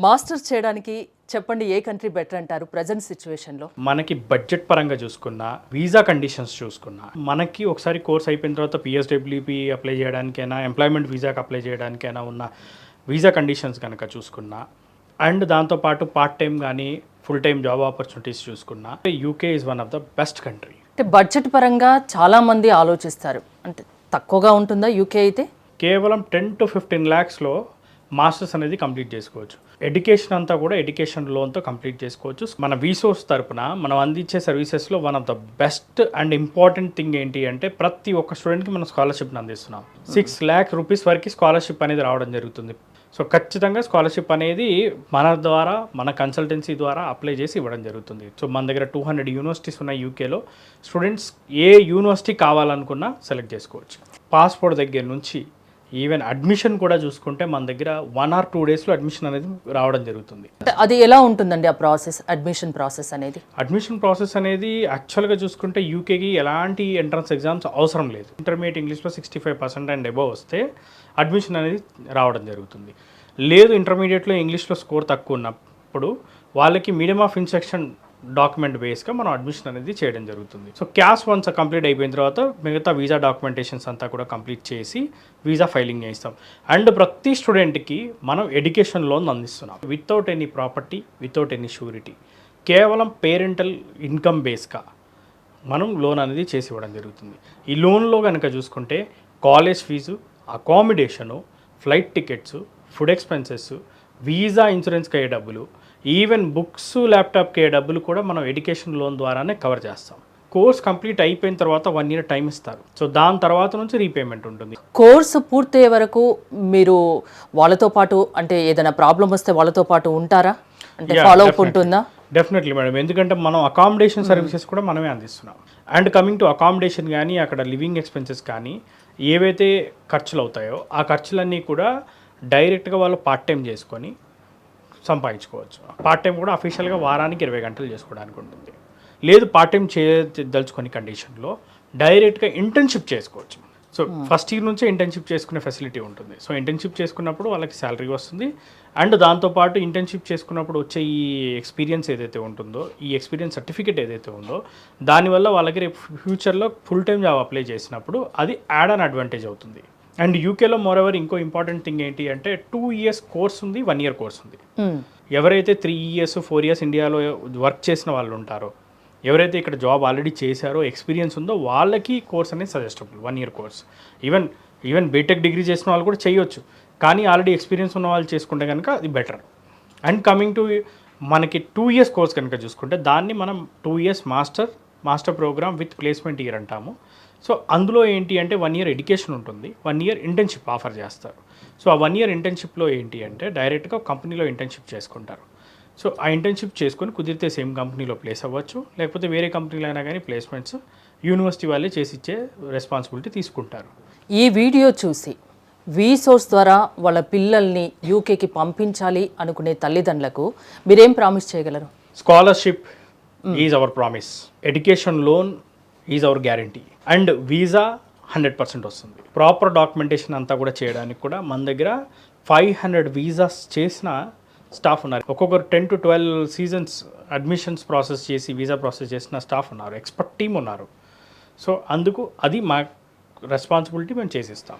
Masters చేయడానికి చెప్పండి ఏ country better అంటారు ప్రెజెంట్ సిచ్యువేషన్లో? మనకి బడ్జెట్ పరంగా చూసుకున్నా, వీసా కండిషన్స్ చూసుకున్నా, మనకి ఒకసారి కోర్స్ అయిపోయిన తర్వాత పిఎస్డబ్ల్యూపీ అప్లై చేయడానికైనా, ఎంప్లాయ్మెంట్ వీసాకి అప్లై చేయడానికైనా ఉన్న వీసా కండిషన్స్ కనుక చూసుకున్నా, అండ్ దాంతోపాటు పార్ట్ టైం కానీ ఫుల్ టైం జాబ్ ఆపర్చునిటీస్ చూసుకున్నా, UK is one of the best country. అంటే బడ్జెట్ పరంగా చాలామంది ఆలోచిస్తారు, అంటే తక్కువగా ఉంటుందా యూకే అయితే? కేవలం 10 to 15 lakhsలో మాస్టర్స్ అనేది కంప్లీట్ చేసుకోవచ్చు. ఎడ్యుకేషన్ అంతా కూడా ఎడ్యుకేషన్ లోన్తో కంప్లీట్ చేసుకోవచ్చు. మన వీసోర్స్ తరపున మనం అందించే సర్వీసెస్లో one of the best and important thing ఏంటి అంటే ప్రతి ఒక్క స్టూడెంట్కి మనం స్కాలర్షిప్ని అందిస్తున్నాం. 6 lakh rupees వరకు స్కాలర్షిప్ అనేది రావడం జరుగుతుంది. సో ఖచ్చితంగా స్కాలర్షిప్ అనేది మన ద్వారా, మన కన్సల్టెన్సీ ద్వారా అప్లై చేసి ఇవ్వడం జరుగుతుంది. సో మన దగ్గర 200 యూనివర్సిటీస్ ఉన్న యూకేలో స్టూడెంట్స్ ఏ యూనివర్సిటీ కావాలనుకున్నా సెలెక్ట్ చేసుకోవచ్చు. పాస్పోర్ట్ దగ్గర నుంచి ఈవెన్ అడ్మిషన్ కూడా చూసుకుంటే మన దగ్గర 1 or 2 daysలో అడ్మిషన్ అనేది రావడం జరుగుతుంది. అది ఎలా ఉంటుందండి ఆ ప్రాసెస్, అడ్మిషన్ ప్రాసెస్ అనేది? అడ్మిషన్ ప్రాసెస్ అనేది యాక్చువల్గా చూసుకుంటే యూకేకి ఎలాంటి ఎంట్రన్స్ ఎగ్జామ్స్ అవసరం లేదు. ఇంటర్మీడియట్ ఇంగ్లీష్లో 65% అండ్ అబవ్ వస్తే అడ్మిషన్ అనేది రావడం జరుగుతుంది. లేదు ఇంటర్మీడియట్లో ఇంగ్లీష్లో స్కోర్ తక్కువ ఉన్నప్పుడు వాళ్ళకి మీడియం ఆఫ్ ఇన్స్ట్రక్షన్ డాక్యుమెంట్ బేస్గా మనం అడ్మిషన్ అనేది చేయడం జరుగుతుంది. సో క్యాష్ వన్స్ కంప్లీట్ అయిపోయిన తర్వాత మిగతా వీసా డాక్యుమెంటేషన్స్ అంతా కూడా కంప్లీట్ చేసి వీసా ఫైలింగ్ చేస్తాం. అండ్ ప్రతి స్టూడెంట్కి మనం ఎడ్యుకేషన్ లోన్ అందిస్తున్నాం without any property, without any surety. కేవలం పేరెంటల్ ఇన్కమ్ బేస్గా మనం లోన్ అనేది చేసి ఇవ్వడం జరుగుతుంది. ఈ లోన్లో కనుక చూసుకుంటే college fee, accommodation, flight tickets, food expenses, visa ఇన్సూరెన్స్కి అయ్యే డబ్బులు, ఈవెన్ బుక్స్, ల్యాప్టాప్కి అయ్యే డబ్బులు కూడా మనం ఎడ్యుకేషన్ లోన్ ద్వారానే కవర్ చేస్తాం. కోర్స్ కంప్లీట్ అయిపోయిన తర్వాత 1 year టైం ఇస్తారు. సో దాని తర్వాత నుంచి రీపేమెంట్ ఉంటుంది. కోర్సు పూర్తయ్యే వరకు మీరు వాళ్ళతో పాటు, అంటే ఏదైనా ప్రాబ్లం వస్తే వాళ్ళతో పాటు ఉంటారా? అంటే ఫాలో అప్ ఉంటుందా? డెఫినెట్లీ మేడం, ఎందుకంటే మనం అకామిడేషన్ సర్వీసెస్ కూడా మనమే అందిస్తున్నాం. అండ్ కమింగ్ టు అకామిడేషన్ కానీ, అక్కడ లివింగ్ ఎక్స్పెన్సెస్ కానీ ఏవైతే ఖర్చులు అవుతాయో ఆ ఖర్చులన్నీ కూడా డైరెక్ట్గా వాళ్ళు పార్ట్ టైం చేసుకొని సంపాదించుకోవచ్చు. పార్ట్ టైం కూడా అఫీషియల్గా వారానికి 20 గంటలు చేసుకోవడానికి ఉంటుంది. లేదు పార్ట్ టైం చేయదలుచుకునే కండిషన్లో డైరెక్ట్గా ఇంటర్న్షిప్ చేసుకోవచ్చు. సో ఫస్ట్ ఇయర్ నుంచే ఇంటర్న్షిప్ చేసుకునే ఫెసిలిటీ ఉంటుంది. సో ఇంటర్న్షిప్ చేసుకున్నప్పుడు వాళ్ళకి శాలరీ వస్తుంది. అండ్ దాంతోపాటు ఇంటర్న్షిప్ చేసుకున్నప్పుడు వచ్చే ఈ ఎక్స్పీరియన్స్ ఏదైతే ఉంటుందో, ఈ ఎక్స్పీరియన్స్ సర్టిఫికేట్ ఏదైతే ఉందో, దానివల్ల వాళ్ళకి రేపు ఫ్యూచర్లో ఫుల్ టైం జాబ్ అప్లై చేసినప్పుడు అది యాడ్ ఆన్ అడ్వాంటేజ్ అవుతుంది. అండ్ యూకేలో మోరెవర్ ఇంకో ఇంపార్టెంట్ థింగ్ ఏంటి అంటే 2 years కోర్స్ ఉంది, 1 year కోర్స్ ఉంది. ఎవరైతే 3 years 4 years ఇండియాలో వర్క్ చేసిన వాళ్ళు ఉంటారో, ఎవరైతే ఇక్కడ జాబ్ ఆల్రెడీ చేశారో, ఎక్స్పీరియన్స్ ఉందో వాళ్ళకి కోర్స్ అనేది suggestible. 1 year course even BTech degree చేసిన వాళ్ళు కూడా చేయొచ్చు. కానీ ఆల్రెడీ ఎక్స్పీరియన్స్ ఉన్న వాళ్ళు చేసుకుంటే కనుక అది బెటర్. అండ్ కమింగ్ టు మనకి 2 years కోర్స్ కనుక చూసుకుంటే దాన్ని మనం 2 years master program with placement year అంటాము. సో అందులో ఏంటి అంటే 1 year ఎడ్యుకేషన్ ఉంటుంది, 1 year ఇంటర్న్షిప్ ఆఫర్ చేస్తారు. సో ఆ 1 year ఇంటర్న్షిప్లో ఏంటి అంటే డైరెక్ట్గా కంపెనీలో ఇంటర్న్షిప్ చేసుకుంటారు. సో ఆ ఇంటర్న్షిప్ చేసుకొని కుదిరితే సేమ్ కంపెనీలో ప్లేస్ అవ్వచ్చు, లేకపోతే వేరే కంపెనీలో అయినా కానీ ప్లేస్మెంట్స్ యూనివర్సిటీ వాళ్ళే చేసి ఇచ్చే రెస్పాన్సిబిలిటీ తీసుకుంటారు. ఈ వీడియో చూసి వీసోర్స్ ద్వారా వాళ్ళ పిల్లల్ని యూకేకి పంపించాలి అనుకునే తల్లిదండ్రులకు మీరేం ప్రామిస్ చేయగలరు? Scholarship is our promise, education loan is our guarantee, and visa 100% వస్తుంది. ప్రాపర్ డాక్యుమెంటేషన్ అంతా కూడా చేయడానికి కూడా మన దగ్గర 500 వీసాస్ చేసిన స్టాఫ్ ఉన్నారు. ఒక్కొక్కరు 10 to 12 seasons అడ్మిషన్స్ ప్రాసెస్ చేసి వీసా ప్రాసెస్ చేసిన స్టాఫ్ ఉన్నారు, ఎక్స్పర్ట్ టీమ్ ఉన్నారు. సో అందుకు అది మా రెస్పాన్సిబిలిటీ మేము చేసిస్తాం.